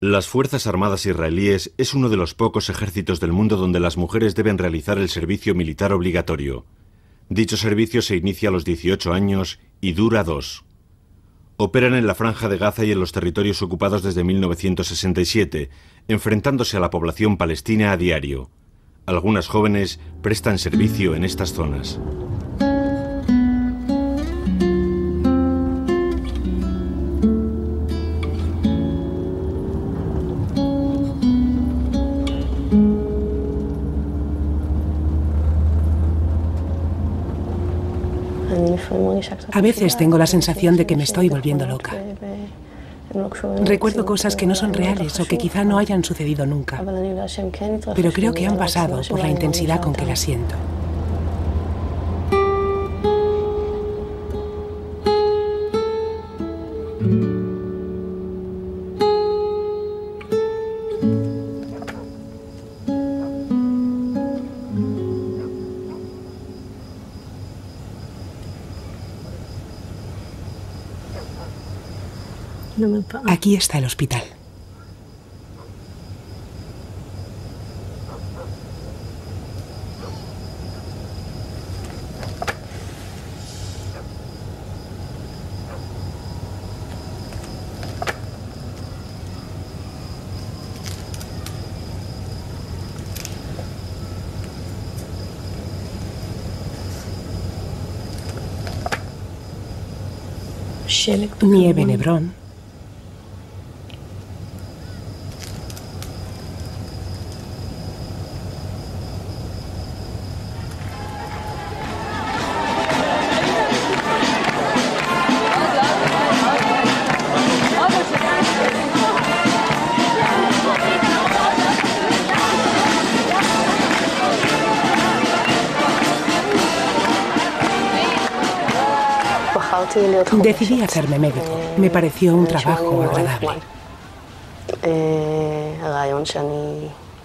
Las Fuerzas Armadas israelíes es uno de los pocos ejércitos del mundo donde las mujeres deben realizar el servicio militar obligatorio. Dicho servicio se inicia a los 18 años y dura 2. Operan en la Franja de Gaza y en los territorios ocupados desde 1967, enfrentándose a la población palestina a diario. Algunas jóvenes prestan servicio en estas zonas. A veces tengo la sensación de que me estoy volviendo loca. Recuerdo cosas que no son reales o que quizá no hayan sucedido nunca, pero creo que han pasado por la intensidad con que las siento. Aquí está el hospital. Nieve en Hebrón. Decidí hacerme médico. Me pareció un trabajo agradable.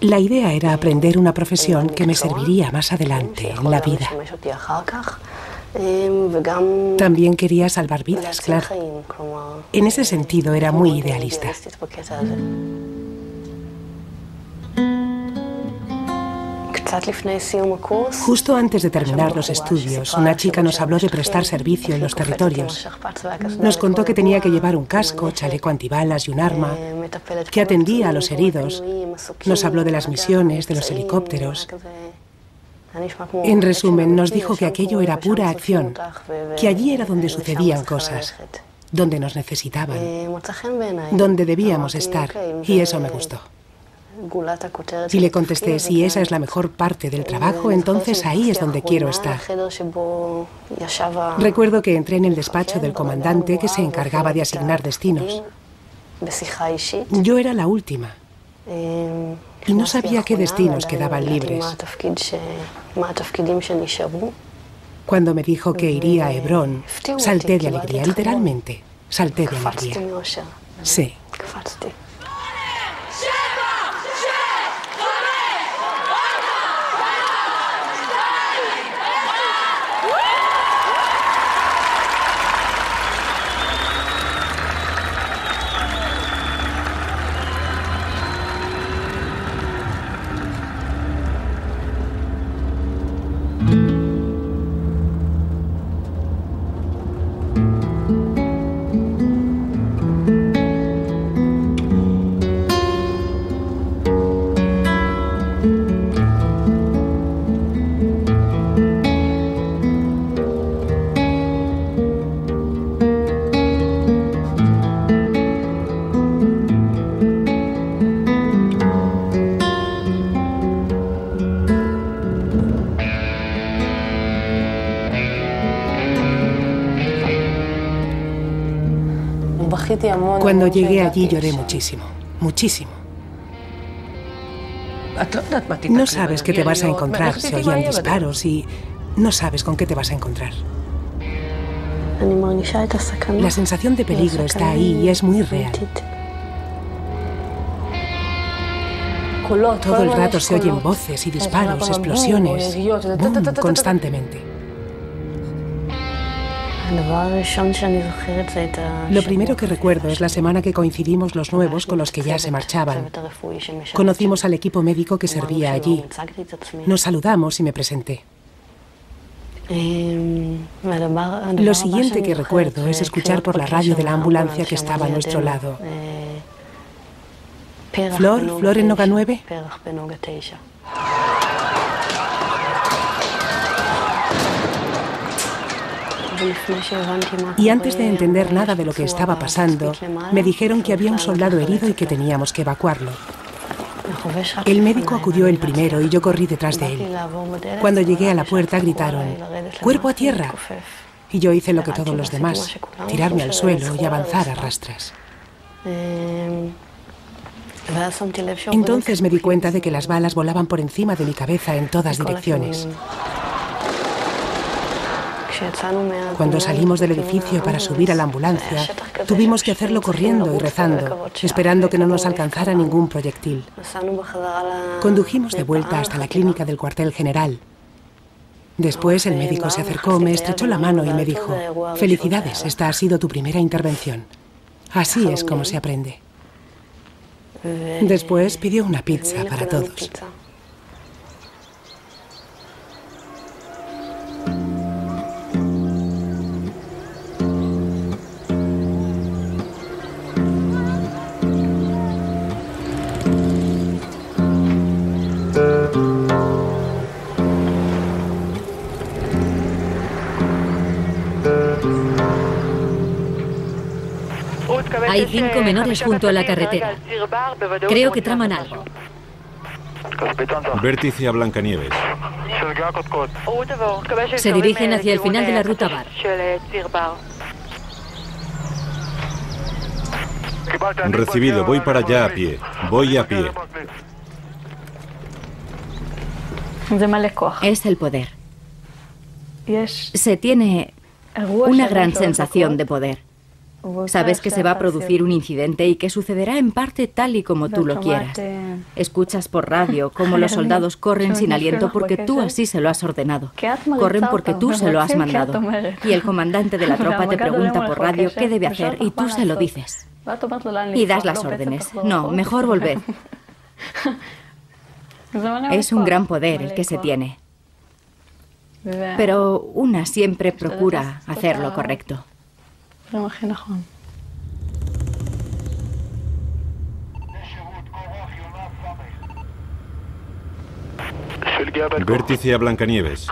La idea era aprender una profesión que me serviría más adelante en la vida. También quería salvar vidas, claro. En ese sentido era muy idealista. Justo antes de terminar los estudios, una chica nos habló de prestar servicio en los territorios. Nos contó que tenía que llevar un casco, chaleco antibalas y un arma, que atendía a los heridos. Nos habló de las misiones, de los helicópteros. En resumen, nos dijo que aquello era pura acción, que allí era donde sucedían cosas, donde nos necesitaban, donde debíamos estar, y eso me gustó. Y le contesté, si esa es la mejor parte del trabajo, entonces ahí es donde quiero estar. Recuerdo que entré en el despacho del comandante que se encargaba de asignar destinos. Yo era la última y no sabía qué destinos quedaban libres. Cuando me dijo que iría a Hebrón, salté de alegría, literalmente, salté de alegría. Sí. Cuando llegué allí lloré muchísimo, muchísimo. No sabes qué te vas a encontrar, se oían disparos y no sabes con qué te vas a encontrar. La sensación de peligro está ahí y es muy real. Todo el rato se oyen voces y disparos, explosiones, boom, constantemente. Lo primero que recuerdo es la semana que coincidimos los nuevos con los que ya se marchaban. Conocimos al equipo médico que servía allí. Nos saludamos y me presenté. Lo siguiente que recuerdo es escuchar por la radio de la ambulancia que estaba a nuestro lado. Flor en Noga 9. Y antes de entender nada de lo que estaba pasando, me dijeron que había un soldado herido y que teníamos que evacuarlo. El médico acudió el primero y yo corrí detrás de él. Cuando llegué a la puerta gritaron: ¡cuerpo a tierra! Y yo hice lo que todos los demás, tirarme al suelo y avanzar a rastras. Entonces me di cuenta de que las balas volaban por encima de mi cabeza en todas direcciones. Cuando salimos del edificio para subir a la ambulancia, tuvimos que hacerlo corriendo y rezando, esperando que no nos alcanzara ningún proyectil. Condujimos de vuelta hasta la clínica del cuartel general. Después el médico se acercó, me estrechó la mano y me dijo: «Felicidades, esta ha sido tu primera intervención». Así es como se aprende. Después pidió una pizza para todos. Hay 5 menores junto a la carretera. Creo que traman algo. Vértice a Blancanieves. Se dirigen hacia el final de la ruta Bar. Recibido, voy para allá a pie. Voy a pie. Es el poder. Se tiene una gran sensación de poder. Sabes que se va a producir un incidente y que sucederá en parte tal y como tú lo quieras. Escuchas por radio cómo los soldados corren sin aliento porque tú así se lo has ordenado. Corren porque tú se lo has mandado. Y el comandante de la tropa te pregunta por radio qué debe hacer y tú se lo dices. Y das las órdenes. No, mejor volved. Es un gran poder el que se tiene. Pero una siempre procura hacer lo correcto. Vértice a Blancanieves.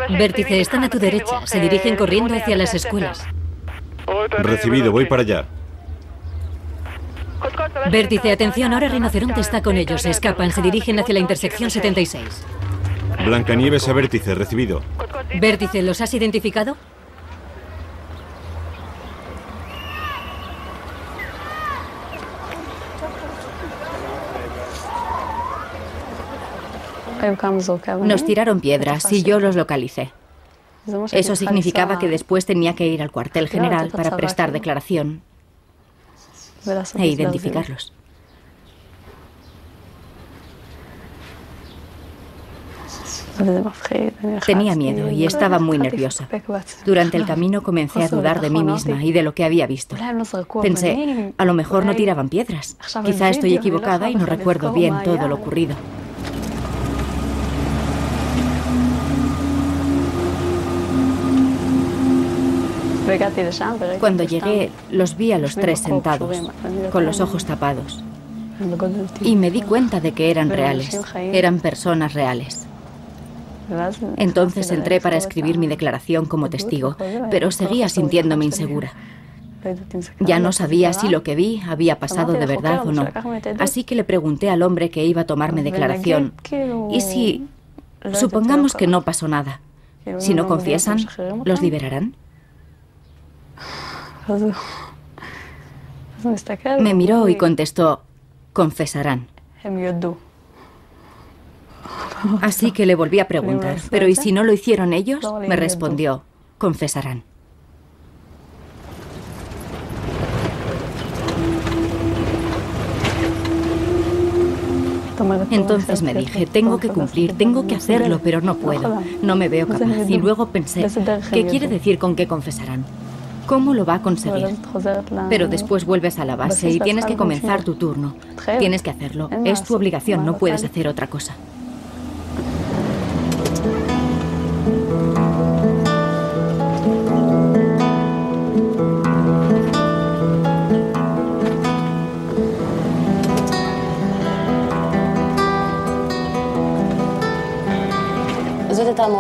Vértice, están a tu derecha. Se dirigen corriendo hacia las escuelas. Recibido, voy para allá. Vértice, atención, ahora Rinoceronte está con ellos. Se escapan, se dirigen hacia la intersección 76. Blancanieves a Vértice, recibido. Vértice, ¿los has identificado? Nos tiraron piedras y yo los localicé. Eso significaba que después tenía que ir al cuartel general para prestar declaración e identificarlos. Tenía miedo y estaba muy nerviosa. Durante el camino comencé a dudar de mí misma y de lo que había visto. Pensé, a lo mejor no tiraban piedras. Quizá estoy equivocada y no recuerdo bien todo lo ocurrido. Cuando llegué, los vi a los tres sentados, con los ojos tapados. Y me di cuenta de que eran reales, eran personas reales. Entonces entré para escribir mi declaración como testigo, pero seguía sintiéndome insegura. Ya no sabía si lo que vi había pasado de verdad o no. Así que le pregunté al hombre que iba a tomarme declaración, ¿y si, supongamos que no pasó nada? Si no confiesan, ¿los liberarán? Me miró y contestó, confesarán. Así que le volví a preguntar, ¿pero y si no lo hicieron ellos? Me respondió, confesarán. Entonces me dije, tengo que cumplir, tengo que hacerlo, pero no puedo. No me veo capaz. Y luego pensé, ¿qué quiere decir con que confesarán? ¿Cómo lo va a conseguir? Pero después vuelves a la base y tienes que comenzar tu turno. Tienes que hacerlo. Es tu obligación, no puedes hacer otra cosa.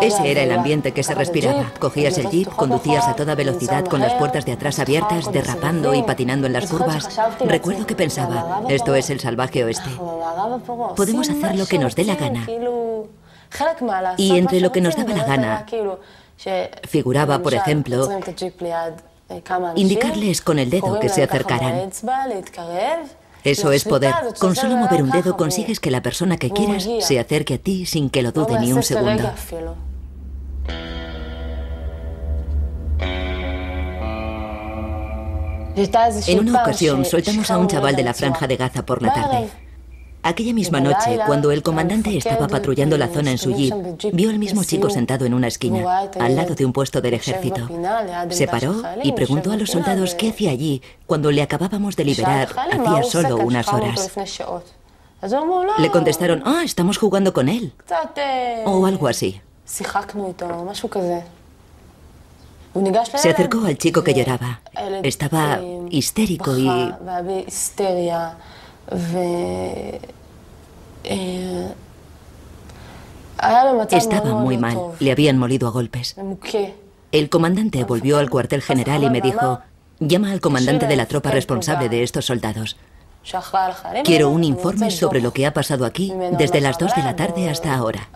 Ese era el ambiente que se respiraba. Cogías el jeep, conducías a toda velocidad con las puertas de atrás abiertas, derrapando y patinando en las curvas. Recuerdo que pensaba, esto es el salvaje oeste. Podemos hacer lo que nos dé la gana. Y entre lo que nos daba la gana, figuraba, por ejemplo, indicarles con el dedo que se acercaran. Eso es poder. Con solo mover un dedo consigues que la persona que quieras se acerque a ti sin que lo dude ni un segundo. En una ocasión soltamos a un chaval de la Franja de Gaza por la tarde. Aquella misma noche, cuando el comandante estaba patrullando la zona en su jeep, vio al mismo chico sentado en una esquina, al lado de un puesto del ejército. Se paró y preguntó a los soldados qué hacía allí cuando le acabábamos de liberar hacía solo unas horas. Le contestaron, estamos jugando con él. O algo así. Se acercó al chico que lloraba. Estaba histérico y... Estaba muy mal, le habían molido a golpes. El comandante volvió al cuartel general y me dijo, llama al comandante de la tropa responsable de estos soldados. Quiero un informe sobre lo que ha pasado aquí desde las 2 de la tarde hasta ahora.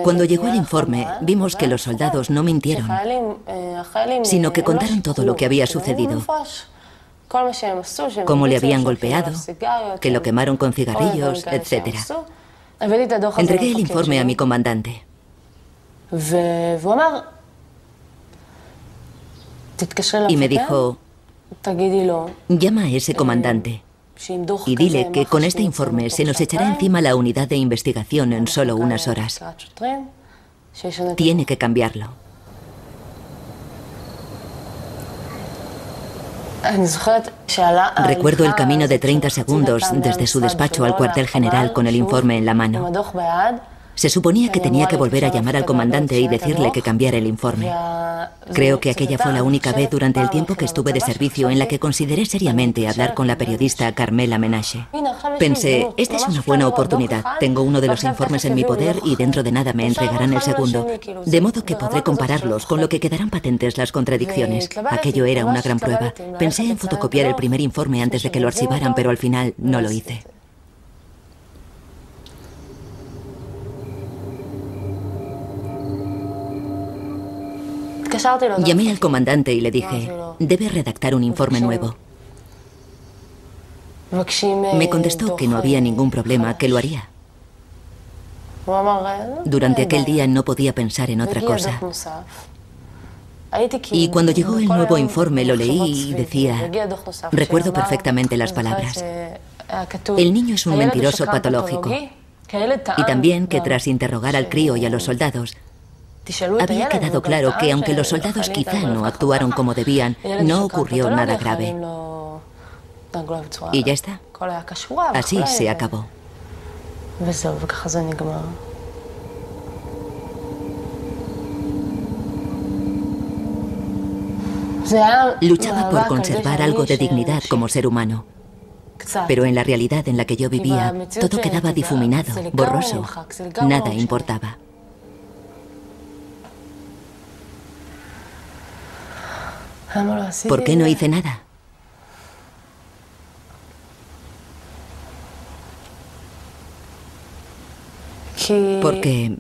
Cuando llegó el informe, vimos que los soldados no mintieron, sino que contaron todo lo que había sucedido. Cómo le habían golpeado, que lo quemaron con cigarrillos, etc. Entregué el informe a mi comandante. Y me dijo, llama a ese comandante y dile que con este informe se nos echará encima la unidad de investigación en solo unas horas. Tiene que cambiarlo. Recuerdo el camino de 30 segundos desde su despacho al cuartel general con el informe en la mano. Se suponía que tenía que volver a llamar al comandante y decirle que cambiara el informe. Creo que aquella fue la única vez durante el tiempo que estuve de servicio en la que consideré seriamente hablar con la periodista Carmela Menashe. Pensé, esta es una buena oportunidad. Tengo uno de los informes en mi poder y dentro de nada me entregarán el segundo. De modo que podré compararlos, con lo que quedarán patentes las contradicciones. Aquello era una gran prueba. Pensé en fotocopiar el primer informe antes de que lo archivaran, pero al final no lo hice. Llamé al comandante y le dije, debe redactar un informe nuevo. Me contestó que no había ningún problema, que lo haría. Durante aquel día no podía pensar en otra cosa. Y cuando llegó el nuevo informe lo leí y decía, recuerdo perfectamente las palabras. El niño es un mentiroso patológico. Y también que tras interrogar al crío y a los soldados, había quedado claro que aunque los soldados quizá no actuaron como debían, no ocurrió nada grave. Y ya está. Así se acabó. Luchaba por conservar algo de dignidad como ser humano. Pero en la realidad en la que yo vivía, todo quedaba difuminado, borroso. Nada importaba. ¿Por qué no hice nada? Porque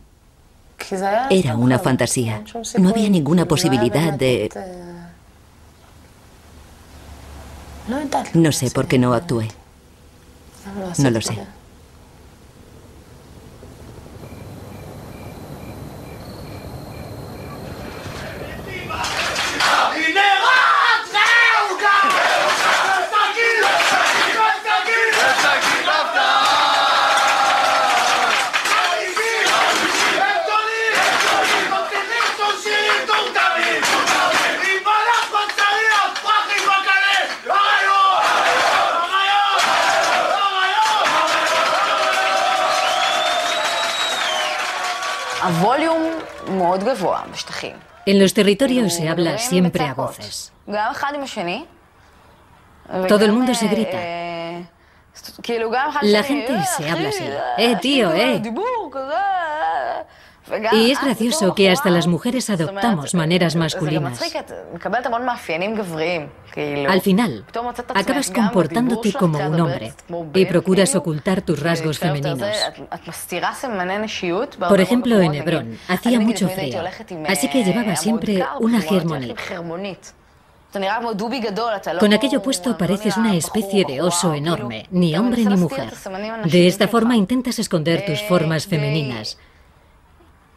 era una fantasía. No había ninguna posibilidad de... No sé por qué no actué. No lo sé. En los territorios se habla siempre a voces. Todo el mundo se grita. La gente se habla así. Tío, Y es gracioso que hasta las mujeres adoptamos maneras masculinas. Al final, acabas comportándote como un hombre y procuras ocultar tus rasgos femeninos. Por ejemplo, en Hebrón hacía mucho frío, así que llevaba siempre una germonit. Con aquello puesto pareces una especie de oso enorme, ni hombre ni mujer. De esta forma intentas esconder tus formas femeninas.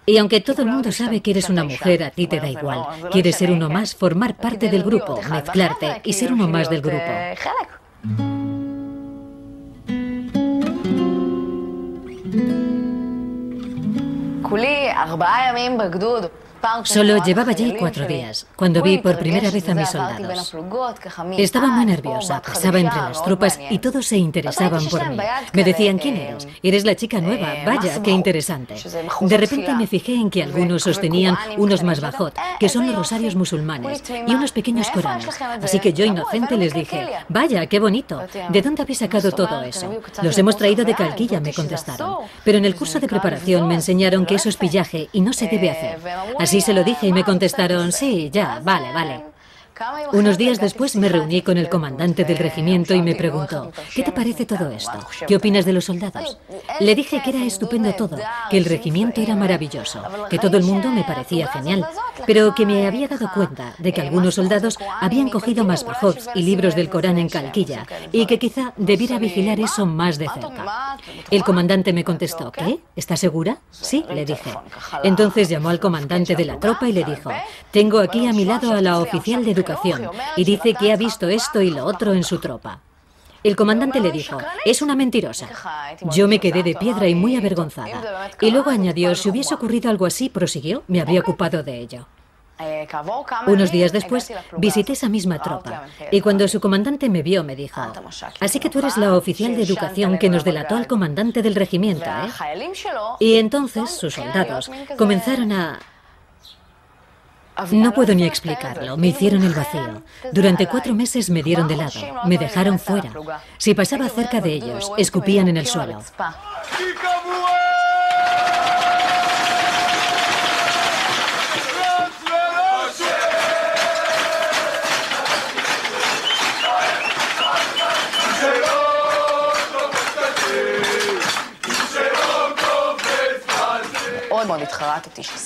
Y aunque todo el mundo sabe que eres una mujer, a ti te da igual. Quieres ser uno más, formar parte del grupo, mezclarte y ser uno más del grupo. Solo llevaba allí 4 días, cuando vi por primera vez a mis soldados. Estaba muy nerviosa, pasaba entre las tropas y todos se interesaban por mí. Me decían, ¿quién eres? Eres la chica nueva, vaya, qué interesante. De repente me fijé en que algunos sostenían unos masbajot, que son los rosarios musulmanes, y unos pequeños coranes. Así que yo, inocente, les dije, vaya, qué bonito. ¿De dónde habéis sacado todo eso? Los hemos traído de Calquilla, me contestaron. Pero en el curso de preparación me enseñaron que eso es pillaje y no se debe hacer. Así se lo dije y me contestaron, sí, ya, vale. Unos días después me reuní con el comandante del regimiento y me preguntó, ¿qué te parece todo esto? ¿Qué opinas de los soldados? Le dije que era estupendo todo, que el regimiento era maravilloso, que todo el mundo me parecía genial, pero que me había dado cuenta de que algunos soldados habían cogido masbajots y libros del Corán en Calquilla y que quizá debiera vigilar eso más de cerca. El comandante me contestó, ¿qué? ¿Estás segura? Sí, le dije. Entonces llamó al comandante de la tropa y le dijo, tengo aquí a mi lado a la oficial de educación y dice que ha visto esto y lo otro en su tropa. El comandante le dijo, es una mentirosa. Yo me quedé de piedra y muy avergonzada. Y luego añadió, si hubiese ocurrido algo así, prosiguió, me habría ocupado de ello. Unos días después visité esa misma tropa y cuando su comandante me vio me dijo, así que tú eres la oficial de educación que nos delató al comandante del regimiento, ¿eh? Y entonces sus soldados comenzaron a... No puedo ni explicarlo, me hicieron el vacío. Durante 4 meses me dieron de lado, me dejaron fuera. Si pasaba cerca de ellos, escupían en el suelo.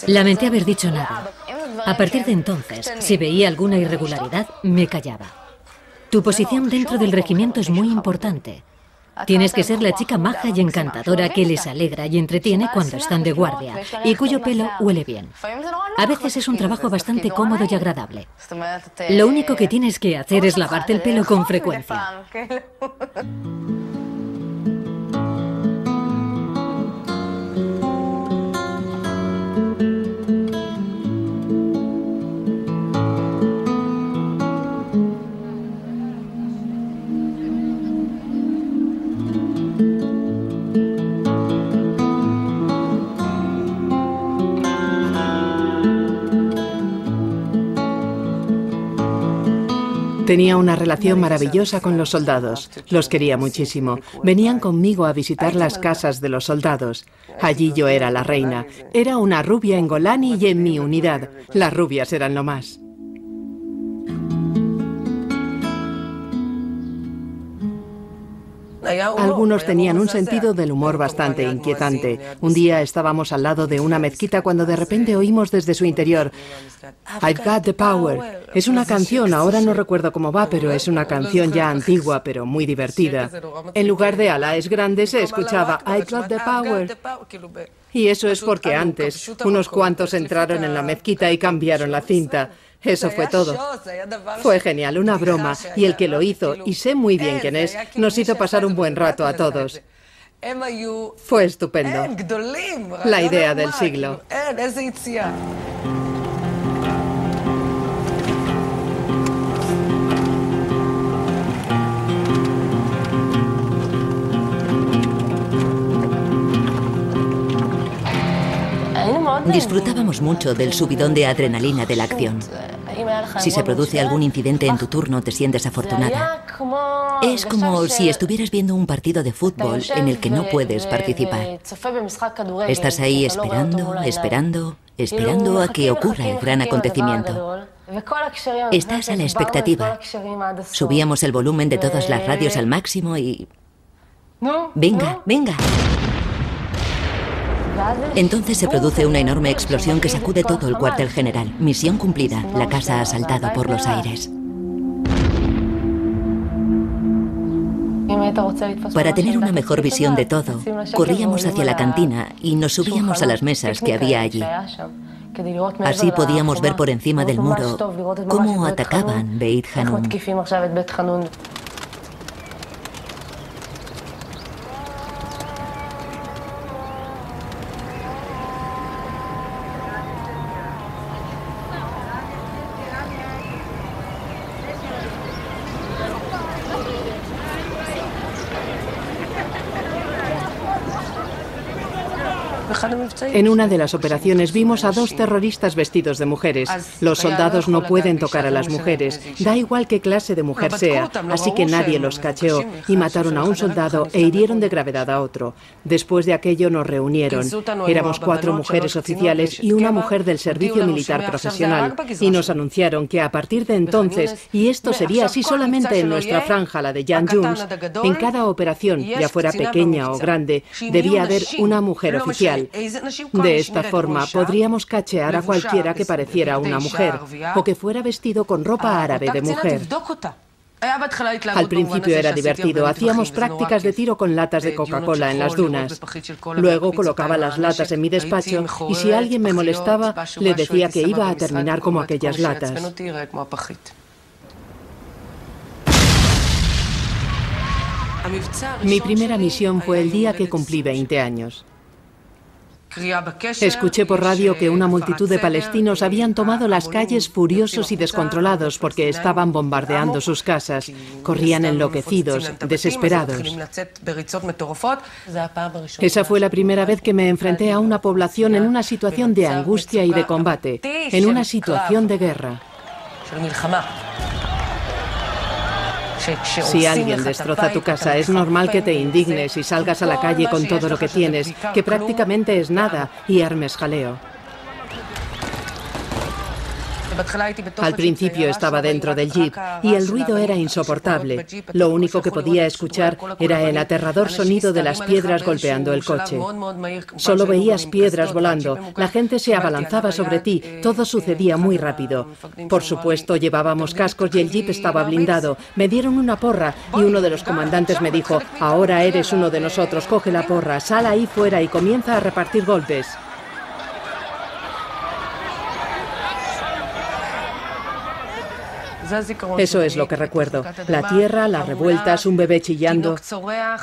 Lamenté haber dicho nada. A partir de entonces, si veía alguna irregularidad, me callaba. Tu posición dentro del regimiento es muy importante. Tienes que ser la chica maja y encantadora que les alegra y entretiene cuando están de guardia y cuyo pelo huele bien. A veces es un trabajo bastante cómodo y agradable. Lo único que tienes que hacer es lavarte el pelo con frecuencia. Tenía una relación maravillosa con los soldados. Los quería muchísimo. Venían conmigo a visitar las casas de los soldados. Allí yo era la reina. Era una rubia en Golani y en mi unidad. Las rubias eran lo más. Algunos tenían un sentido del humor bastante inquietante. Un día estábamos al lado de una mezquita cuando de repente oímos desde su interior I've got the power. Es una canción, ahora no recuerdo cómo va, pero es una canción ya antigua, pero muy divertida. En lugar de Alá es grande se escuchaba I've got the power. Y eso es porque antes unos cuantos entraron en la mezquita y cambiaron la cinta. Eso fue todo. Fue genial, una broma, y el que lo hizo, y sé muy bien quién es, nos hizo pasar un buen rato a todos. Fue estupendo. La idea del siglo. Disfrutábamos mucho del subidón de adrenalina de la acción. Si se produce algún incidente en tu turno, te sientes afortunada. Es como si estuvieras viendo un partido de fútbol en el que no puedes participar. Estás ahí esperando, esperando, esperando a que ocurra el gran acontecimiento. Estás a la expectativa. Subíamos el volumen de todas las radios al máximo y... ¡Venga, venga! Entonces se produce una enorme explosión que sacude todo el cuartel general. Misión cumplida. La casa ha saltado por los aires. Para tener una mejor visión de todo, corríamos hacia la cantina y nos subíamos a las mesas que había allí. Así podíamos ver por encima del muro cómo atacaban Beit Hanun. En una de las operaciones vimos a 2 terroristas vestidos de mujeres. Los soldados no pueden tocar a las mujeres, da igual qué clase de mujer sea, así que nadie los cacheó y mataron a un soldado e hirieron de gravedad a otro. Después de aquello nos reunieron. Éramos 4 mujeres oficiales y una mujer del servicio militar profesional y nos anunciaron que a partir de entonces, y esto sería así solamente en nuestra franja, la de Jan Junts, en cada operación, ya fuera pequeña o grande, debía haber una mujer oficial. De esta forma podríamos cachear a cualquiera que pareciera una mujer o que fuera vestido con ropa árabe de mujer. Al principio era divertido, hacíamos prácticas de tiro con latas de Coca-Cola en las dunas. Luego colocaba las latas en mi despacho y si alguien me molestaba, le decía que iba a terminar como aquellas latas. Mi primera misión fue el día que cumplí 20 años. Escuché por radio que una multitud de palestinos habían tomado las calles furiosos y descontrolados porque estaban bombardeando sus casas. Corrían enloquecidos, desesperados. Esa fue la primera vez que me enfrenté a una población en una situación de angustia y de combate, en una situación de guerra. Si alguien destroza tu casa, es normal que te indignes y salgas a la calle con todo lo que tienes, que prácticamente es nada, y armes jaleo. Al principio estaba dentro del jeep y el ruido era insoportable. Lo único que podía escuchar era el aterrador sonido de las piedras golpeando el coche. Solo veías piedras volando, la gente se abalanzaba sobre ti, todo sucedía muy rápido. Por supuesto, llevábamos cascos y el jeep estaba blindado. Me dieron una porra y uno de los comandantes me dijo: ahora eres uno de nosotros, coge la porra, sal ahí fuera y comienza a repartir golpes. Eso es lo que recuerdo. La tierra, las revueltas, un bebé chillando.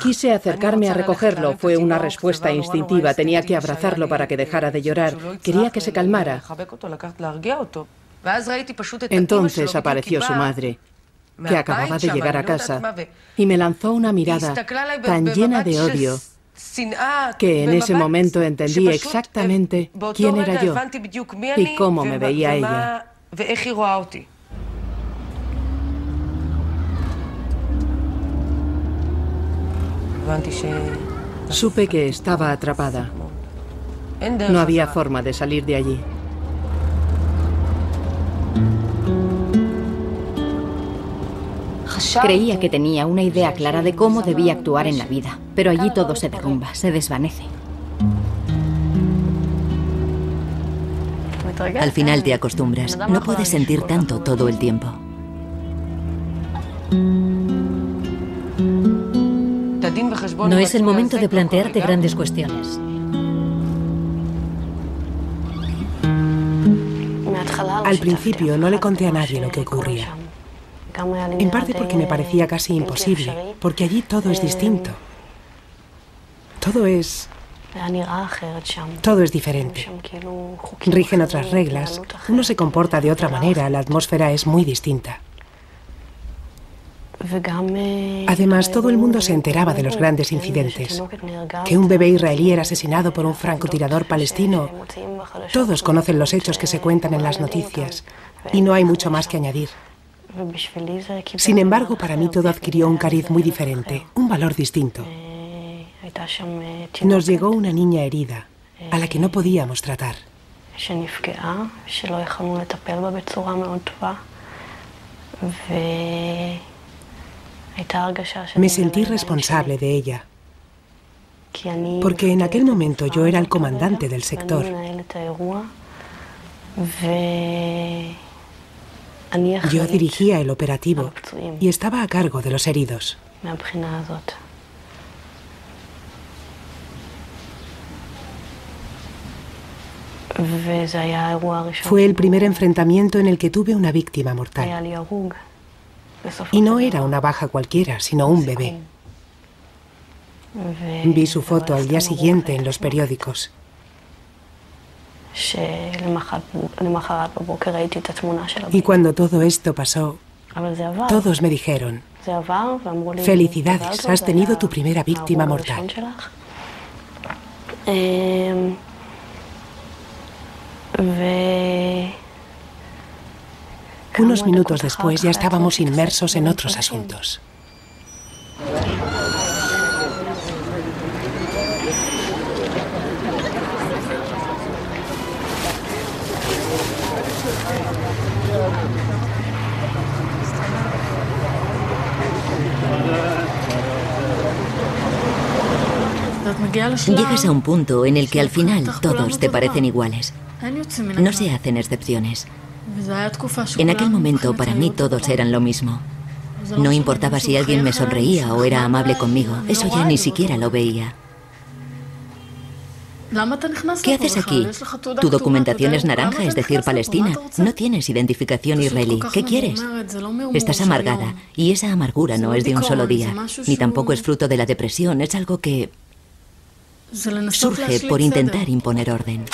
Quise acercarme a recogerlo. Fue una respuesta instintiva. Tenía que abrazarlo para que dejara de llorar. Quería que se calmara. Entonces apareció su madre, que acababa de llegar a casa, y me lanzó una mirada tan llena de odio que en ese momento entendí exactamente quién era yo y cómo me veía ella. Supe que estaba atrapada. No había forma de salir de allí. Creía que tenía una idea clara de cómo debía actuar en la vida, pero allí todo se derrumba, se desvanece. Al final te acostumbras. No puedes sentir tanto todo el tiempo. No es el momento de plantearte grandes cuestiones. Al principio no le conté a nadie lo que ocurría. En parte porque me parecía casi imposible, porque allí todo es distinto. Todo es diferente. Rigen otras reglas, uno se comporta de otra manera, la atmósfera es muy distinta. Además, todo el mundo se enteraba de los grandes incidentes. Que un bebé israelí era asesinado por un francotirador palestino. Todos conocen los hechos que se cuentan en las noticias y no hay mucho más que añadir. Sin embargo, para mí todo adquirió un cariz muy diferente, un valor distinto. Nos llegó una niña herida, a la que no podíamos tratar. Me sentí responsable de ella, porque en aquel momento yo era el comandante del sector. Yo dirigía el operativo y estaba a cargo de los heridos. Fue el primer enfrentamiento en el que tuve una víctima mortal. Y no era una baja cualquiera, sino un bebé. Vi su foto al día siguiente en los periódicos. Y cuando todo esto pasó, todos me dijeron: felicidades, has tenido tu primera víctima mortal. Unos minutos después ya estábamos inmersos en otros asuntos. Llegas a un punto en el que al final todos te parecen iguales. No se hacen excepciones. En aquel momento para mí todos eran lo mismo. No importaba si alguien me sonreía o era amable conmigo, eso ya ni siquiera lo veía. ¿Qué haces aquí? Tu documentación es naranja, es decir, Palestina. No tienes identificación israelí. ¿Qué quieres? Estás amargada, y esa amargura no es de un solo día, ni tampoco es fruto de la depresión, es algo que surge por intentar imponer orden.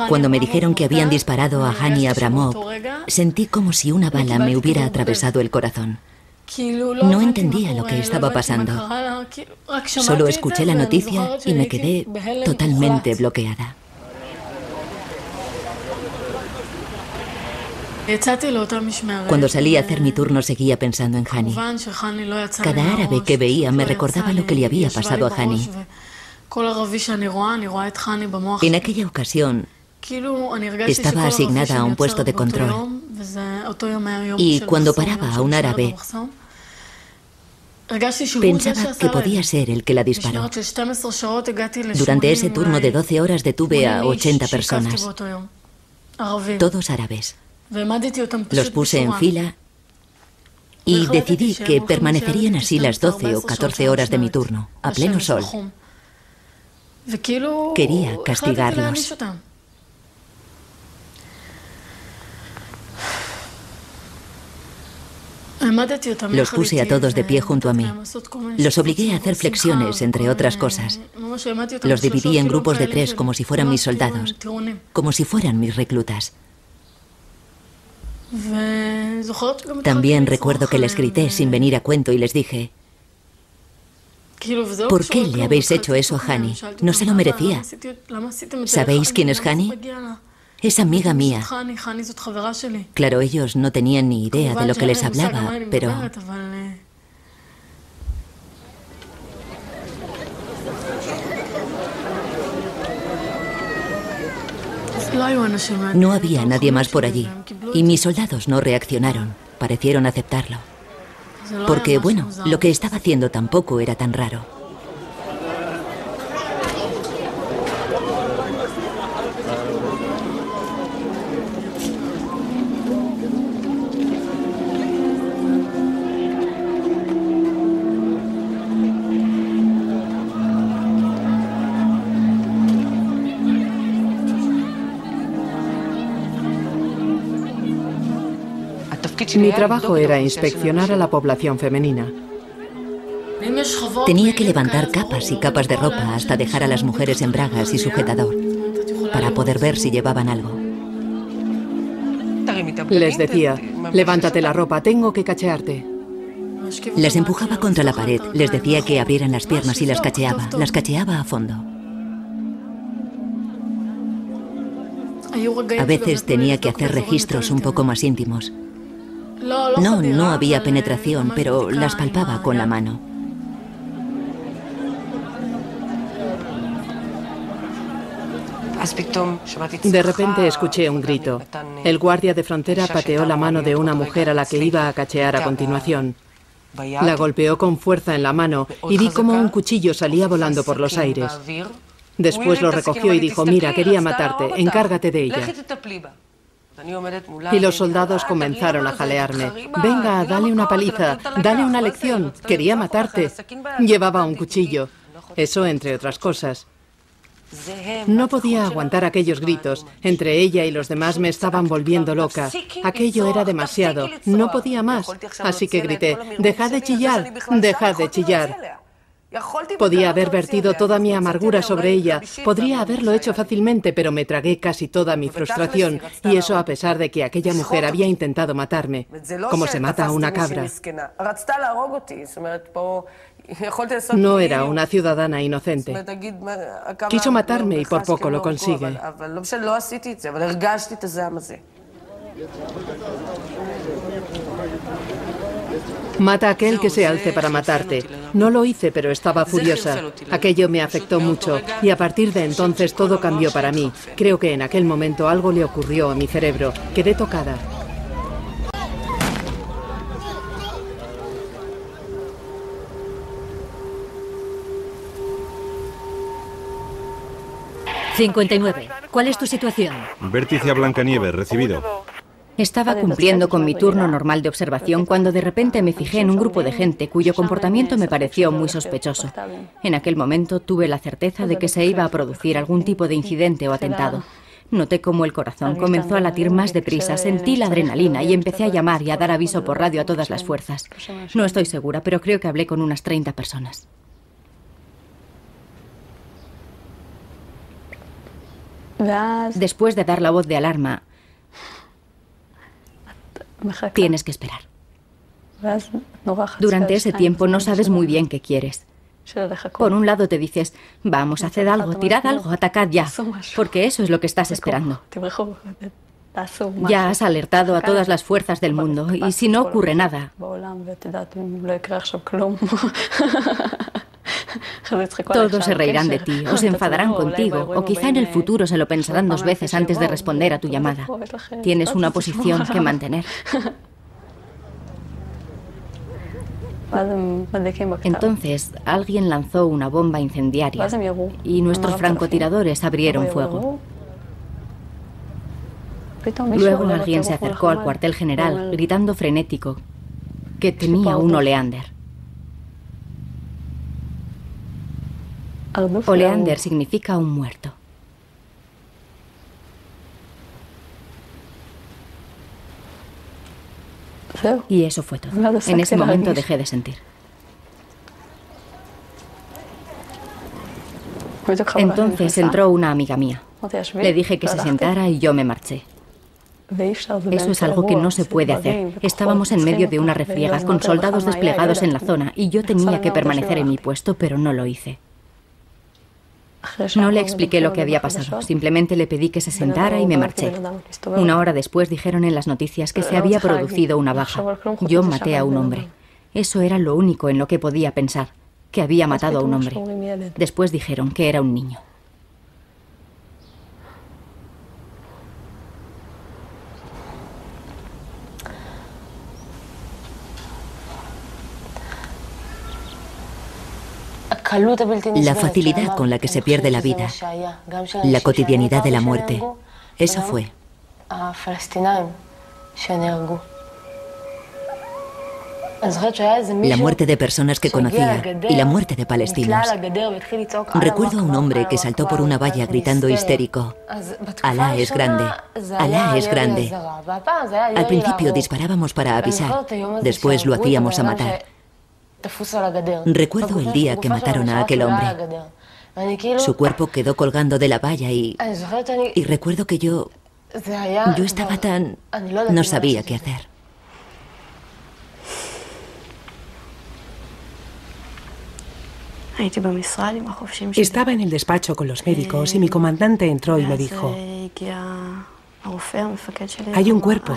Cuando me dijeron que habían disparado a Hani Abramov, sentí como si una bala me hubiera atravesado el corazón. No entendía lo que estaba pasando. Solo escuché la noticia y me quedé totalmente bloqueada. Cuando salí a hacer mi turno seguía pensando en Hani. Cada árabe que veía me recordaba lo que le había pasado a Hani. En aquella ocasión estaba asignada a un puesto de control y cuando paraba a un árabe pensaba que podía ser el que la disparó. Durante ese turno de 12 horas detuve a 80 personas, todos árabes. Los puse en fila y decidí que permanecerían así las 12 o 14 horas de mi turno, a pleno sol. Quería castigarlos. Los puse a todos de pie junto a mí. Los obligué a hacer flexiones, entre otras cosas. Los dividí en grupos de 3 como si fueran mis soldados, como si fueran mis reclutas. También recuerdo que les grité sin venir a cuento y les dije: ¿por qué le habéis hecho eso a Hani? No se lo merecía. ¿Sabéis quién es Hani? Es amiga mía. Claro, ellos no tenían ni idea de lo que les hablaba, pero... No había nadie más por allí, y mis soldados no reaccionaron, parecieron aceptarlo. Porque, bueno, lo que estaba haciendo tampoco era tan raro. Mi trabajo era inspeccionar a la población femenina. Tenía que levantar capas y capas de ropa hasta dejar a las mujeres en bragas y sujetador, para poder ver si llevaban algo. Les decía, levántate la ropa, tengo que cachearte. Las empujaba contra la pared, les decía que abrieran las piernas y las cacheaba a fondo. A veces tenía que hacer registros un poco más íntimos. No había penetración, pero las palpaba con la mano. De repente escuché un grito. El guardia de frontera pateó la mano de una mujer a la que iba a cachear a continuación. La golpeó con fuerza en la mano y vi cómo un cuchillo salía volando por los aires. Después lo recogió y dijo, mira, quería matarte, encárgate de ella. Y los soldados comenzaron a jalearme. Venga, dale una paliza, dale una lección, quería matarte. Llevaba un cuchillo. Eso entre otras cosas. No podía aguantar aquellos gritos. Entre ella y los demás me estaban volviendo loca. Aquello era demasiado. No podía más. Así que grité, dejad de chillar, dejad de chillar. Podía haber vertido toda mi amargura sobre ella. Podría haberlo hecho fácilmente, pero me tragué casi toda mi frustración. Y eso a pesar de que aquella mujer había intentado matarme. Como se mata a una cabra. No era una ciudadana inocente. Quiso matarme y por poco lo consigue. Mata a aquel que se alce para matarte. No lo hice, pero estaba furiosa. Aquello me afectó mucho y a partir de entonces todo cambió para mí. Creo que en aquel momento algo le ocurrió a mi cerebro. Quedé tocada. «59. ¿Cuál es tu situación?» Vértice a Blancanieves, recibido. Estaba cumpliendo con mi turno normal de observación cuando de repente me fijé en un grupo de gente cuyo comportamiento me pareció muy sospechoso. En aquel momento tuve la certeza de que se iba a producir algún tipo de incidente o atentado. Noté cómo el corazón comenzó a latir más deprisa, sentí la adrenalina y empecé a llamar y a dar aviso por radio a todas las fuerzas. No estoy segura, pero creo que hablé con unas 30 personas. Después de dar la voz de alarma, tienes que esperar. Durante ese tiempo no sabes muy bien qué quieres. Por un lado te dices, vamos, haced algo, tirad algo, atacad ya, porque eso es lo que estás esperando. Ya has alertado a todas las fuerzas del mundo, y si no ocurre nada, todos se reirán de ti, o se enfadarán contigo, o quizá en el futuro se lo pensarán 2 veces antes de responder a tu llamada. Tienes una posición que mantener. Entonces, alguien lanzó una bomba incendiaria y nuestros francotiradores abrieron fuego. Luego alguien se acercó al cuartel general, gritando frenético que tenía un oleander. Oleander significa un muerto. Y eso fue todo. En ese momento dejé de sentir. Entonces entró una amiga mía. Le dije que se sentara y yo me marché. Eso es algo que no se puede hacer. Estábamos en medio de una refriega con soldados desplegados en la zona y yo tenía que permanecer en mi puesto, pero no lo hice. No le expliqué lo que había pasado, simplemente le pedí que se sentara y me marché. 1 hora después dijeron en las noticias que se había producido una baja. Yo maté a un hombre. Eso era lo único en lo que podía pensar, que había matado a un hombre. Después dijeron que era un niño. La facilidad con la que se pierde la vida, la cotidianidad de la muerte, eso fue. La muerte de personas que conocía y la muerte de palestinos. Recuerdo a un hombre que saltó por una valla gritando histérico, Alá es grande, Alá es grande. Al principio disparábamos para avisar, después lo hacíamos a matar. Recuerdo el día que mataron a aquel hombre. Su cuerpo quedó colgando de la valla y recuerdo que yo estaba tan... no sabía qué hacer. Estaba en el despacho con los médicos y mi comandante entró y me dijo: hay un cuerpo.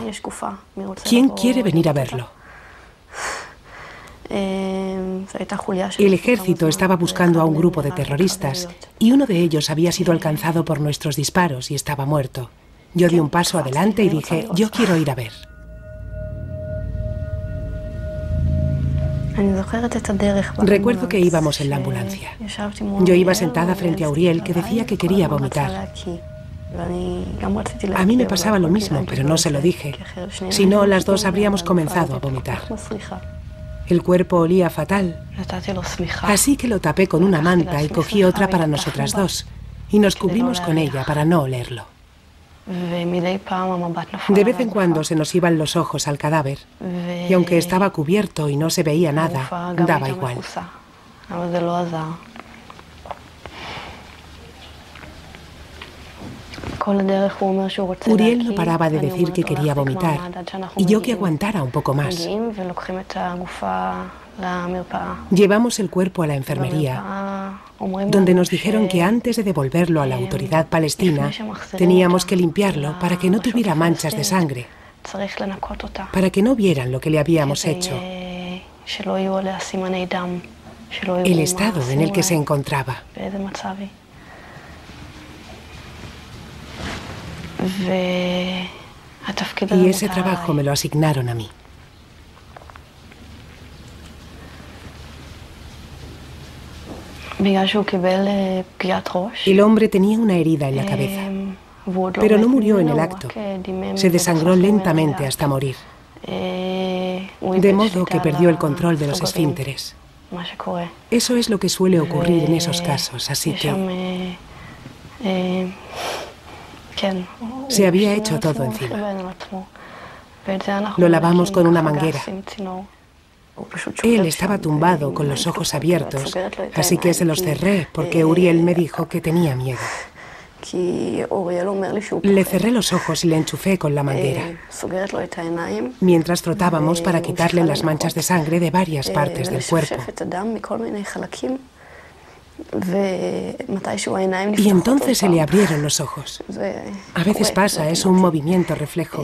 ¿Quién quiere venir a verlo? El ejército estaba buscando a un grupo de terroristas y uno de ellos había sido alcanzado por nuestros disparos y estaba muerto. Yo di un paso adelante y dije: yo quiero ir a ver. Recuerdo que íbamos en la ambulancia. Yo iba sentada frente a Uriel, que decía que quería vomitar. A mí me pasaba lo mismo, pero no se lo dije. Si no, las dos habríamos comenzado a vomitar. El cuerpo olía fatal, así que lo tapé con una manta y cogí otra para nosotras dos, y nos cubrimos con ella para no olerlo. De vez en cuando se nos iban los ojos al cadáver, y aunque estaba cubierto y no se veía nada, daba igual. Uriel no paraba de decir que quería vomitar, y yo que aguantara un poco más. Llevamos el cuerpo a la enfermería, donde nos dijeron que antes de devolverlo a la autoridad palestina, teníamos que limpiarlo para que no tuviera manchas de sangre, para que no vieran lo que le habíamos hecho, el estado en el que se encontraba. Y ese trabajo me lo asignaron a mí. El hombre tenía una herida en la cabeza, pero no murió en el acto. Se desangró lentamente hasta morir, de modo que perdió el control de los esfínteres. Eso es lo que suele ocurrir en esos casos, así que... se había hecho todo encima. Lo lavamos con una manguera. Él estaba tumbado con los ojos abiertos, así que se los cerré porque Uriel me dijo que tenía miedo. Le cerré los ojos y le enchufé con la manguera, mientras frotábamos para quitarle las manchas de sangre de varias partes del cuerpo. Y entonces se le abrieron los ojos. A veces pasa, es un movimiento reflejo.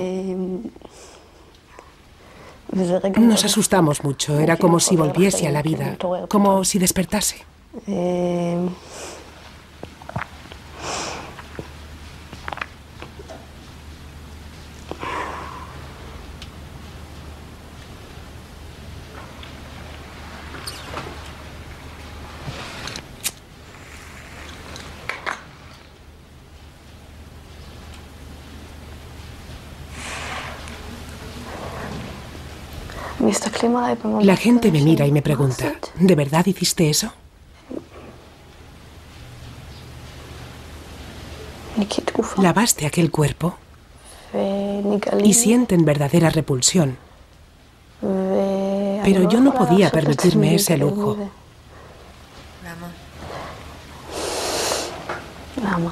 Nos asustamos mucho, era como si volviese a la vida, como si despertase. La gente me mira y me pregunta: ¿de verdad hiciste eso? ¿Lavaste aquel cuerpo? Y sienten verdadera repulsión. Pero yo no podía permitirme ese lujo.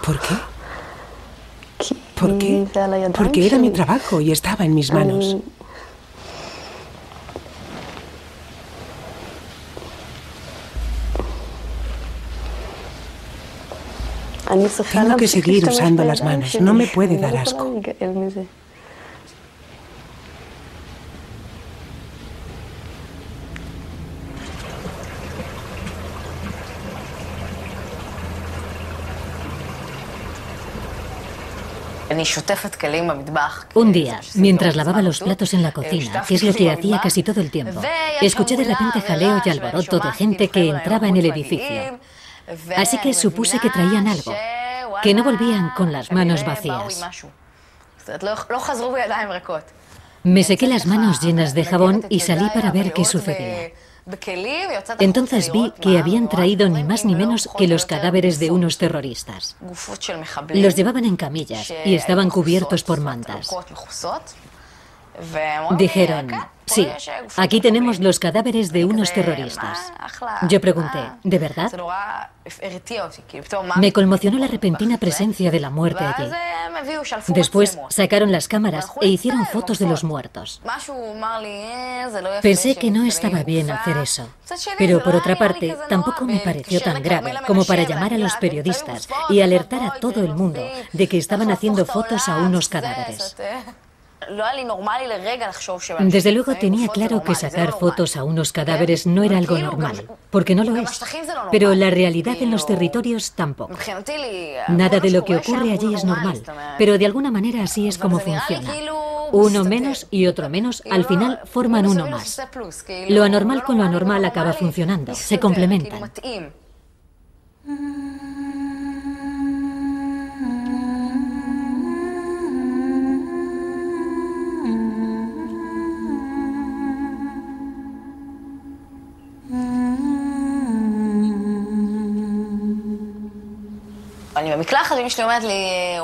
¿Por qué? ¿Por qué? Porque era mi trabajo y estaba en mis manos. Tengo que seguir usando las manos, no me puede dar asco. Un día, mientras lavaba los platos en la cocina, que es lo que hacía casi todo el tiempo, escuché de repente jaleo y alboroto de gente que entraba en el edificio. Así que supuse que traían algo, que no volvían con las manos vacías. Me sequé las manos llenas de jabón y salí para ver qué sucedía. Entonces vi que habían traído ni más ni menos que los cadáveres de unos terroristas. Los llevaban en camillas y estaban cubiertos por mantas. Dijeron, sí, aquí tenemos los cadáveres de unos terroristas. Yo pregunté, ¿de verdad? Me conmocionó la repentina presencia de la muerte allí. Después sacaron las cámaras e hicieron fotos de los muertos. Pensé que no estaba bien hacer eso, pero por otra parte tampoco me pareció tan grave como para llamar a los periodistas y alertar a todo el mundo de que estaban haciendo fotos a unos cadáveres. Desde luego tenía claro que sacar fotos a unos cadáveres no era algo normal, porque no lo es. Pero la realidad en los territorios tampoco. Nada de lo que ocurre allí es normal, pero de alguna manera así es como funciona. Uno menos y otro menos, al final forman uno más. Lo anormal con lo anormal acaba funcionando, se complementan.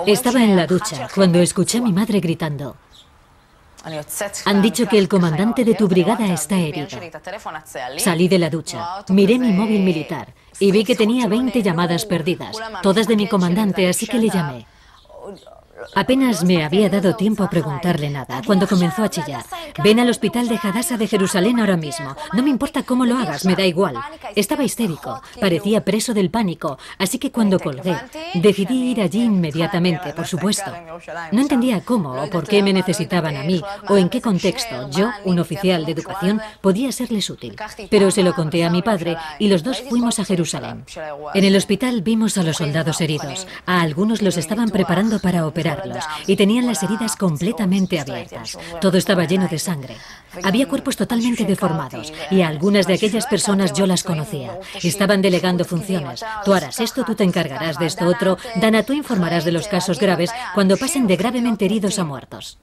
Estaba en la ducha cuando escuché a mi madre gritando. Han dicho que el comandante de tu brigada está herido. Salí de la ducha, miré mi móvil militar y vi que tenía 20 llamadas perdidas, todas de mi comandante, así que le llamé. Apenas me había dado tiempo a preguntarle nada cuando comenzó a chillar. Ven al hospital de Hadassah de Jerusalén ahora mismo. No me importa cómo lo hagas, me da igual. Estaba histérico, parecía preso del pánico, así que cuando colgué, decidí ir allí inmediatamente, por supuesto. No entendía cómo o por qué me necesitaban a mí, o en qué contexto yo, un oficial de educación, podía serles útil. Pero se lo conté a mi padre y los dos fuimos a Jerusalén. En el hospital vimos a los soldados heridos. A algunos los estaban preparando para operar y tenían las heridas completamente abiertas. Todo estaba lleno de sangre. Había cuerpos totalmente deformados y a algunas de aquellas personas yo las conocía. Estaban delegando funciones. Tú harás esto, tú te encargarás de esto otro. Dana, tú informarás de los casos graves cuando pasen de gravemente heridos a muertos.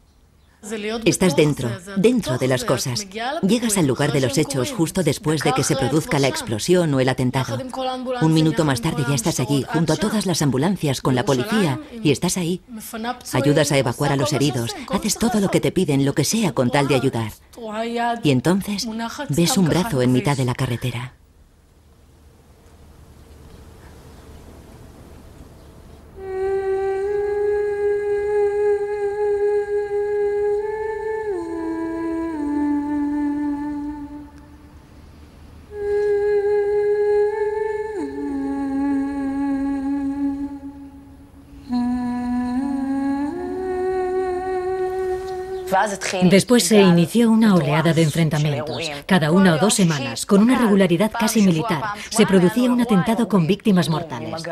Estás dentro de las cosas. Llegas al lugar de los hechos justo después de que se produzca la explosión o el atentado. Un minuto más tarde ya estás allí, junto a todas las ambulancias, con la policía, y estás ahí. Ayudas a evacuar a los heridos, haces todo lo que te piden, lo que sea, con tal de ayudar. Y entonces ves un brazo en mitad de la carretera. Después se inició una oleada de enfrentamientos. Cada 1 o 2 semanas, con una regularidad casi militar, se producía un atentado con víctimas mortales.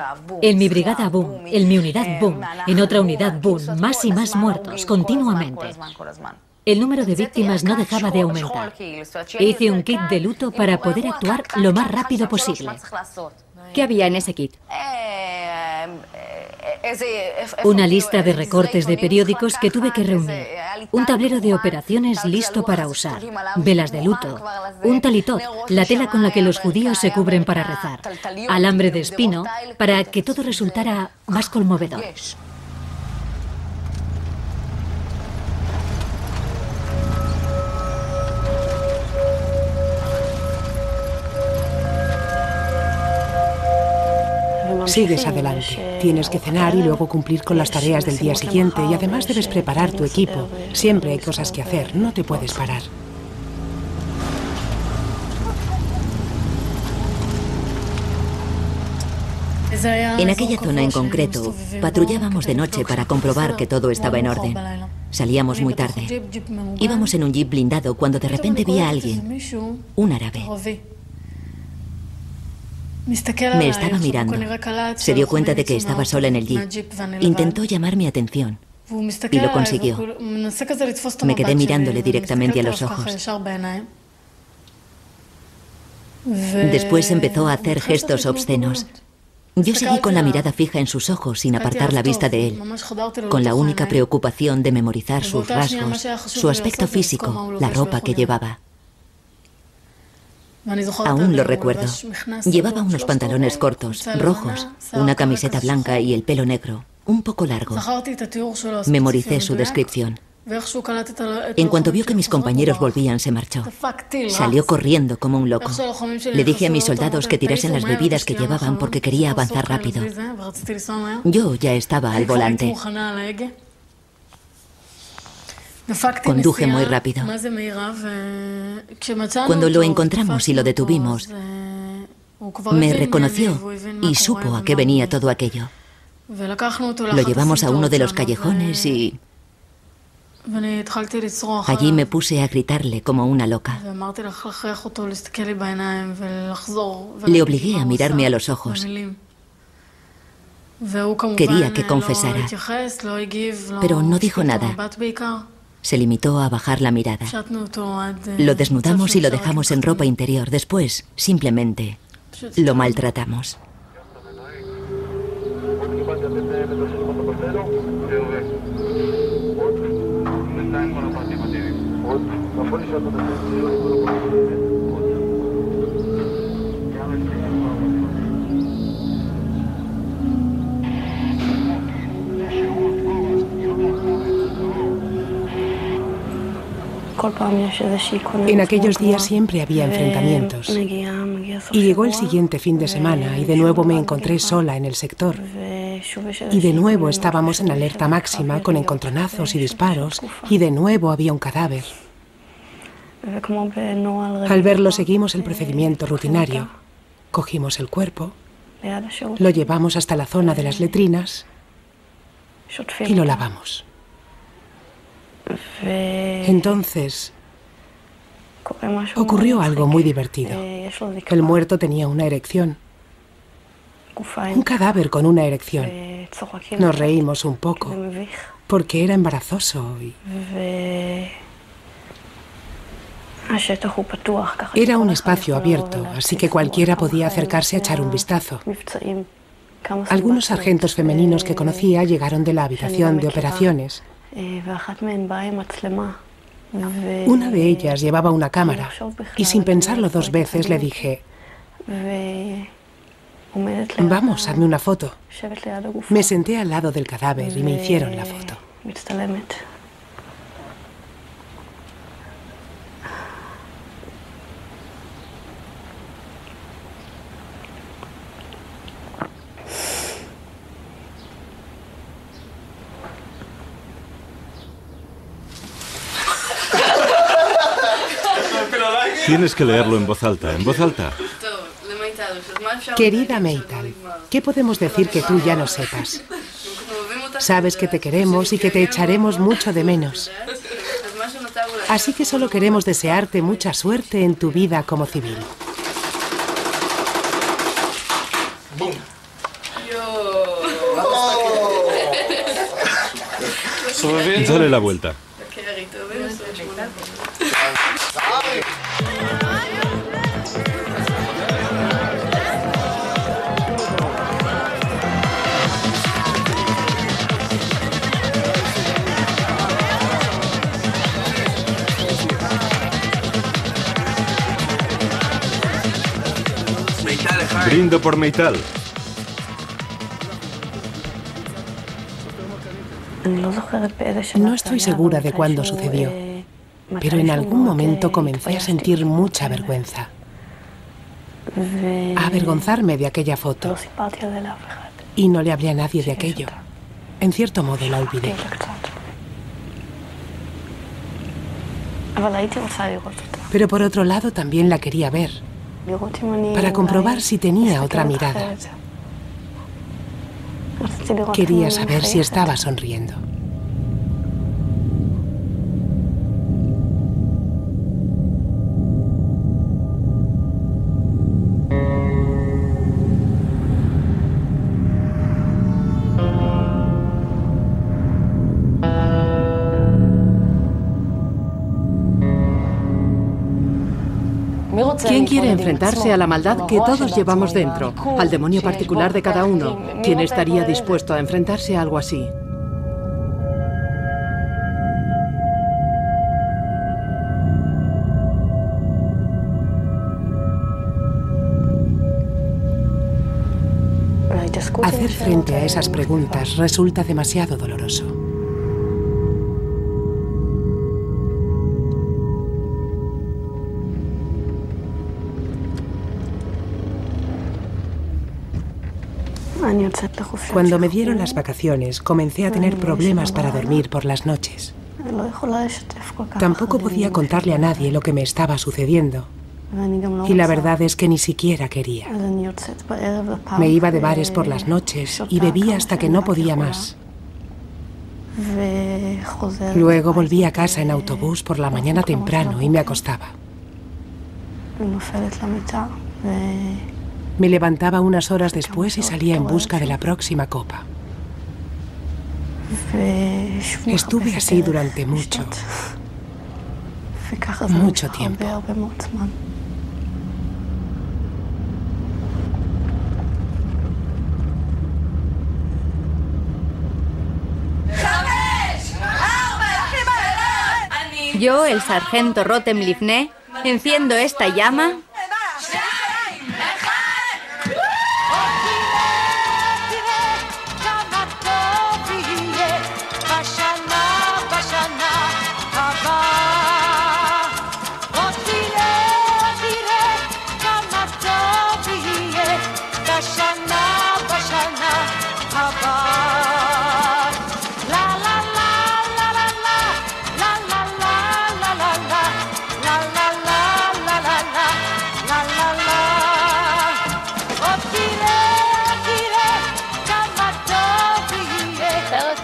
En mi brigada, boom. En mi unidad, boom. En otra unidad, boom. Más y más muertos, continuamente. El número de víctimas no dejaba de aumentar. Hice un kit de luto para poder actuar lo más rápido posible. ¿Qué había en ese kit? Una lista de recortes de periódicos que tuve que reunir. Un tablero de operaciones listo para usar. Velas de luto. Un talitot, la tela con la que los judíos se cubren para rezar. Alambre de espino, para que todo resultara más conmovedor. Sigues adelante. Tienes que cenar y luego cumplir con las tareas del día siguiente y además debes preparar tu equipo. Siempre hay cosas que hacer, no te puedes parar. En aquella zona en concreto, patrullábamos de noche para comprobar que todo estaba en orden. Salíamos muy tarde. Íbamos en un jeep blindado cuando de repente vi a alguien, un árabe. Me estaba mirando. Se dio cuenta de que estaba sola en el jeep. Intentó llamar mi atención y lo consiguió. Me quedé mirándole directamente a los ojos. Después empezó a hacer gestos obscenos. Yo seguí con la mirada fija en sus ojos sin apartar la vista de él, con la única preocupación de memorizar sus rasgos, su aspecto físico, la ropa que llevaba. Aún lo recuerdo. Llevaba unos pantalones cortos, rojos, una camiseta blanca y el pelo negro, un poco largo. Memoricé su descripción. En cuanto vio que mis compañeros volvían, se marchó. Salió corriendo como un loco. Le dije a mis soldados que tirasen las bebidas que llevaban porque quería avanzar rápido. Yo ya estaba al volante. Conduje muy rápido. Cuando lo encontramos y lo detuvimos, me reconoció y supo a qué venía todo aquello. Lo llevamos a uno de los callejones y allí me puse a gritarle como una loca. Le obligué a mirarme a los ojos. Quería que confesara, pero no dijo nada. Se limitó a bajar la mirada. Lo desnudamos y lo dejamos en ropa interior. Después, simplemente, lo maltratamos. En aquellos días siempre había enfrentamientos. Y llegó el siguiente fin de semana y de nuevo me encontré sola en el sector. Y de nuevo estábamos en alerta máxima con encontronazos y disparos y de nuevo había un cadáver. Al verlo seguimos el procedimiento rutinario. Cogimos el cuerpo, lo llevamos hasta la zona de las letrinas y lo lavamos. Entonces, ocurrió algo muy divertido. El muerto tenía una erección. Un cadáver con una erección. Nos reímos un poco, porque era embarazoso y... Era un espacio abierto, así que cualquiera podía acercarse a echar un vistazo. Algunos sargentos femeninos que conocía llegaron de la habitación de operaciones. Una de ellas llevaba una cámara y sin pensarlo dos veces le dije: vamos, hazme una foto. Me senté al lado del cadáver y me hicieron la foto. Tienes que leerlo en voz alta, en voz alta. Querida Meital, ¿qué podemos decir que tú ya no sepas? Sabes que te queremos y que te echaremos mucho de menos. Así que solo queremos desearte mucha suerte en tu vida como civil. Dale la vuelta. Brindo por Meital. No estoy segura de cuándo sucedió, pero en algún momento comencé a sentir mucha vergüenza. A avergonzarme de aquella foto. Y no le hablé a nadie de aquello. En cierto modo la olvidé. Pero por otro lado también la quería ver, para comprobar si tenía otra mirada. Quería saber si estaba sonriendo. ¿Quién quiere enfrentarse a la maldad que todos llevamos dentro? Al demonio particular de cada uno. ¿Quién estaría dispuesto a enfrentarse a algo así? Hacer frente a esas preguntas resulta demasiado doloroso. Cuando me dieron las vacaciones, comencé a tener problemas para dormir por las noches. Tampoco podía contarle a nadie lo que me estaba sucediendo. Y la verdad es que ni siquiera quería. Me iba de bares por las noches y bebía hasta que no podía más. Luego volví a casa en autobús por la mañana temprano y me acostaba. Me levantaba unas horas después y salía en busca de la próxima copa. Estuve así durante mucho tiempo. Yo, el sargento Rotem Livne, enciendo esta llama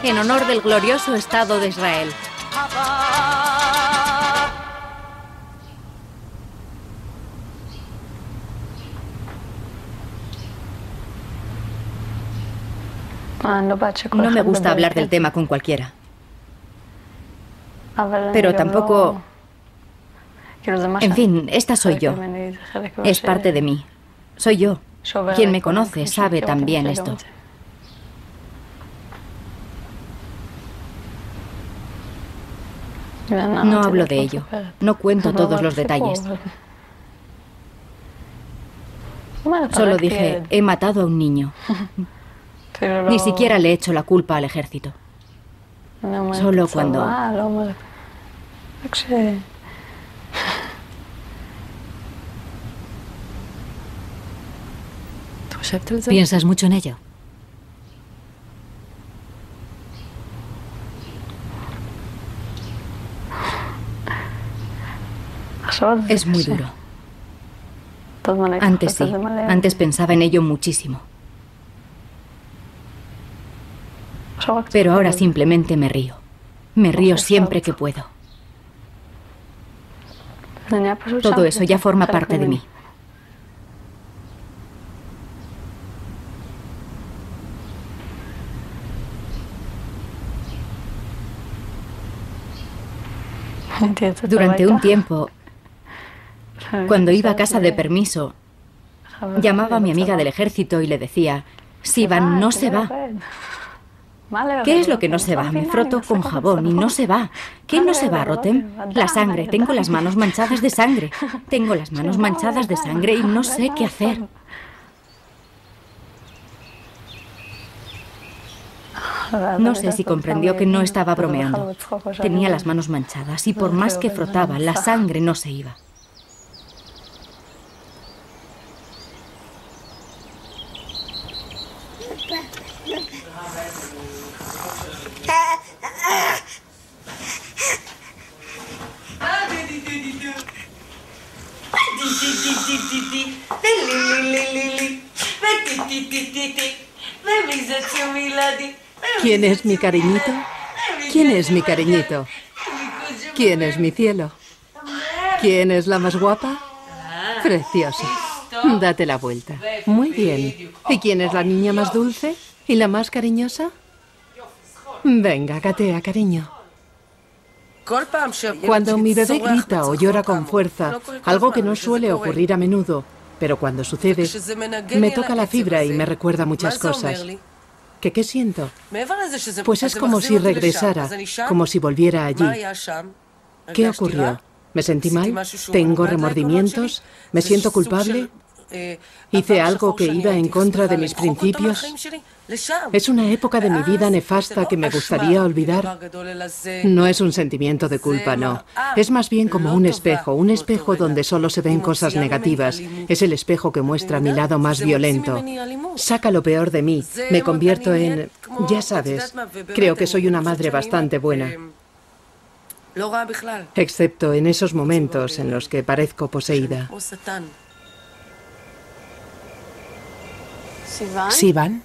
en honor del glorioso Estado de Israel. No me gusta hablar del tema con cualquiera. Pero tampoco... En fin, esta soy yo. Es parte de mí. Soy yo. Quien me conoce sabe también esto. No hablo de ello. No cuento todos los detalles. Solo dije, he matado a un niño. Ni siquiera le he hecho la culpa al ejército. Solo cuando... ¿Piensas mucho en ello? Es muy duro. Antes sí, antes pensaba en ello muchísimo. Pero ahora simplemente me río. Me río siempre que puedo. Todo eso ya forma parte de mí. Durante un tiempo, cuando iba a casa de permiso, llamaba a mi amiga del ejército y le decía, Sivan, no se va. ¿Qué es lo que no se va? Me froto con jabón y no se va. ¿Qué no se va, Rotem? La sangre. Tengo las manos manchadas de sangre. Tengo las manos manchadas de sangre y no sé qué hacer. No sé si comprendió que no estaba bromeando. Tenía las manos manchadas y por más que frotaba, la sangre no se iba. ¿Quién es mi cariñito? ¿Quién es mi cariñito? ¿Quién es mi cielo? ¿Quién es la más guapa? Preciosa. Date la vuelta. Muy bien. ¿Y quién es la niña más dulce? ¿Y la más cariñosa? Venga, gatea, cariño. Cuando mi bebé grita o llora con fuerza, algo que no suele ocurrir a menudo, pero cuando sucede, me toca la fibra y me recuerda muchas cosas. ¿Qué siento? Pues es como si regresara, como si volviera allí. ¿Qué ocurrió? ¿Me sentí mal? ¿Tengo remordimientos? ¿Me siento culpable? ¿Hice algo que iba en contra de mis principios? Es una época de mi vida nefasta que me gustaría olvidar. No es un sentimiento de culpa, no. Es más bien como un espejo donde solo se ven cosas negativas. Es el espejo que muestra mi lado más violento. Saca lo peor de mí. Me convierto en... Ya sabes, creo que soy una madre bastante buena. Excepto en esos momentos en los que parezco poseída. Sivan.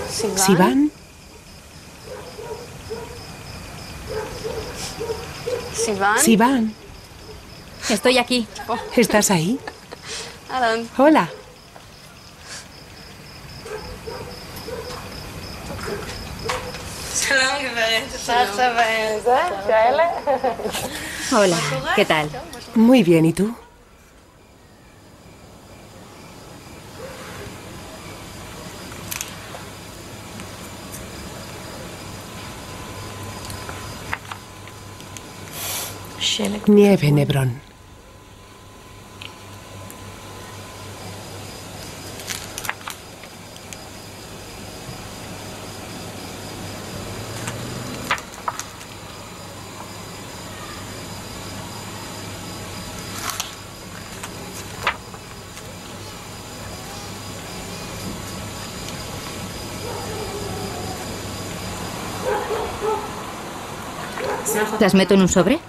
Sivan. Sivan. Estoy aquí. ¿Estás ahí? Hola. Hola, ¿qué tal? Muy bien, ¿y tú? Nieve en Hebrón. ¿Las meto en un sobre?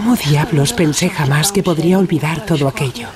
¿Cómo diablos pensé jamás que podría olvidar todo aquello?